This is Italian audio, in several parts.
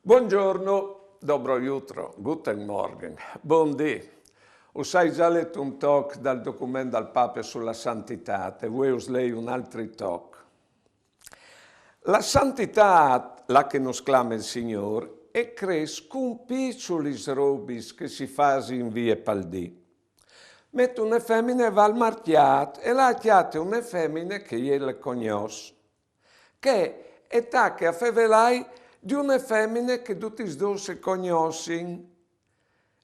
Buongiorno, dobro jutro, guten Morgen, buondì. Hai già letto un talk dal documento al Papa sulla santità, e vuoi lei un altro talk. La santità, la che nos clama il Signore, è cres con piccoli robis che si fanno in via Paldì. Mette una femmina e va al marchiato e la chiate una femmina che gliela conosce, che è tacche a fevelai di una femmina che tutti i due si conoscono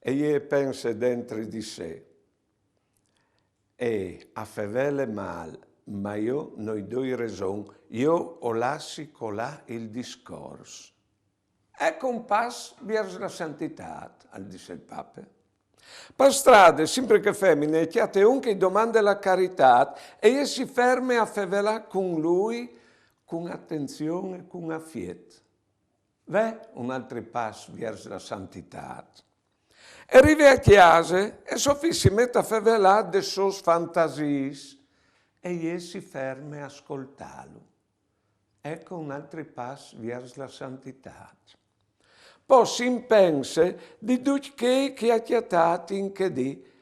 e gli pensa dentro di sé. E a fevele mal, ma io noi due ragioni, io ho lasci colà il discorso. Ecco un passo verso la santità, dice il Papa. Per strada, sempre che femmine, chiate un che domanda la carità e gli si ferma a fevelà con lui, con attenzione, con affetto. V'è un altro passo verso la santità. Arrivi a chiesa e Sofì si mette a fevelà de sue fantasie e gli si ferma a ascoltarlo. Ecco un altro passo verso la santità. Poi si pensa di tutti che ha chiatato in che di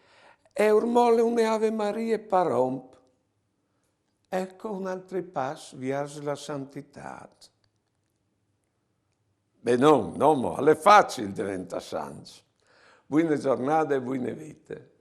e ormole un'Ave Maria paromp. Ecco un altro passo verso la santità. Beh no, è facile diventa santo. Buone giornate e buone vite.